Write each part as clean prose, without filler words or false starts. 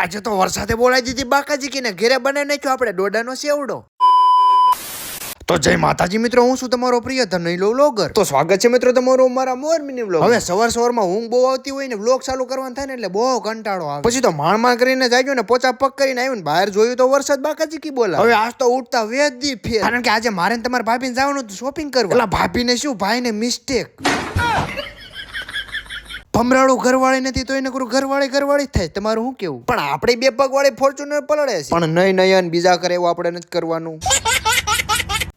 આજે તો વરસાદે બોલાવી દીધી બાકાજી કે ને ઘેરે બનાવી નાખ્યો આપણે ડોડાનો સેવડો. તો જય માતાજી મિત્રો, હું છું તમારો પ્રિય ધનૈલો વ્લોગર. તો સ્વાગત છે મિત્રો તમારું અમારા મોર મિની વ્લોગ. હવે સવારમાં ઊંઘ બહુ આવતી હોય ને વ્લોગ ચાલુ કરવાનું થાય ને એટલે બહુ કંટાળો આવે. પછી તો માણ કરીને જાગ્યો ને પોચા પગ કરીને આવ્યું ને બહાર જોયું તો વરસાદ બાકાજી કી બોલા. હવે આજ તો ઉઠતા વેદી ફેર, કારણ કે આજે મારે ને તમારા ભાભીને જવાનું હતું શોપિંગ કરવા. એટલે ભાભીને શું, ભાઈને મિસ્ટેક. ભમરાળું ઘરવાળી નથી તો એને કરું ઘરવાળી જ થાય. તમારું શું કેવું? પણ આપણે બે પગ વાળી ફોર્ચ્યુનર પલળે છે, પણ નહીં બીજા કરે એવું આપણે નથી કરવાનું.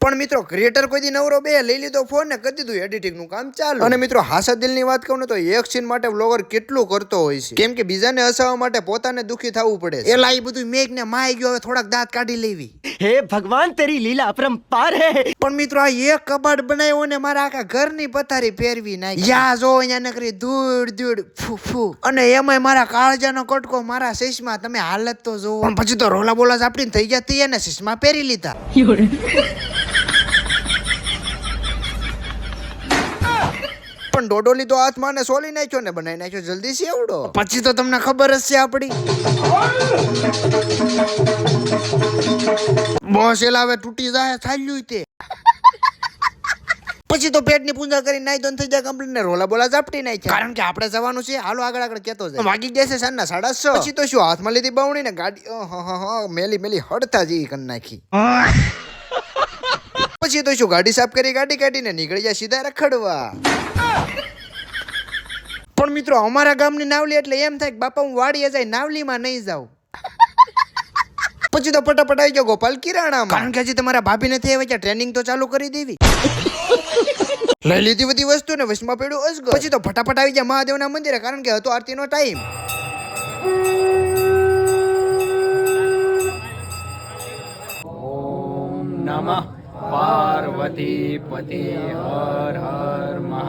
પણ મિત્રો ક્રિએટર કોઈ દી નવરો બે લઈ લીધો ફોન ને કરી દીધું એડિટિંગ નું કામ ચાલુ. અને મિત્રો હાસા દિલ ની વાત કહું ને તો એક સીન માટે વ્લોગર કેટલું કરતો હોય છે, કેમ કે બીજાને હસાવવા માટે પોતાને દુખી થવું પડે છે. એલા એ બધું મેઘ ને માઈ ગયો, હવે થોડાક દાંત કાઢી લેવી. હે ભગવાન, તેરી લીલા અપરંપાર હે. પણ મિત્રો આ એક કબાડ બનાવ્યો ને મારા આખા ઘરની પથારી ફેરવી નાખી. યા જો અહીંયા નકરી ધૂળ ફૂ ફૂ, અને એમાંય મારા કાળજાનો કટકો મારા શીશમાં. તમે હાલત તો જોવો. પણ પછી તો રોલા બોલા ઝાપટીને થઈ જતી એને શીશમાં પહેરી લીધા. પણ ડોડો લીધો હાથમાં ને સોલી નાખ્યો ને બનાવી નાખ્યો જલ્દી સેવડો. પછી તો તમને ખબર જ છે આપડી બોસ એલાવે તૂટી જાય ચાલ્યું તે. પછી તો પેટની પૂજા કરી નાઈ ધોન થઈ જાય કમ્પ્લીટ ને રોલા બોલા ઝાપટી નાખ્યા, કારણ કે આપણે જવાનું છે. હાલો આગળ કેતો જાય. વાગી જશે સાંજના 6:30. પછી તો શું હાથમાં લીધી બાવણી ને ગાડી મેલી હડતા જેવી કરી નાખી. પછી તો શું ગાડી સાફ કરી ગાડી કાઢીને નીકળી જાય સીધા રખડવા. પણ મિત્રો અમારા ગામની નાવલી એટલે એમ થાય કે બાપા હું વાડીએ જાય નાવલીમાં નહીં જાઉં. પછી તો ફટાફટ આવી ગયો ગોપાલ કિરાણામાં, કારણ કે હજી તમારા ભાભી નથી આવ્યા, ટ્રેનિંગ તો ચાલુ કરી દેવી. લઈ લીધી બધી વસ્તુ ને વશમાં પડ્યું અસગર. પછી તો ફટાફટ આવી ગયા મહાદેવના મંદિરે, કારણ કે હતો આરતીનો ટાઈમ. ઓમ નમઃ પાર્વતી પતિ હર હર મહાદેવ.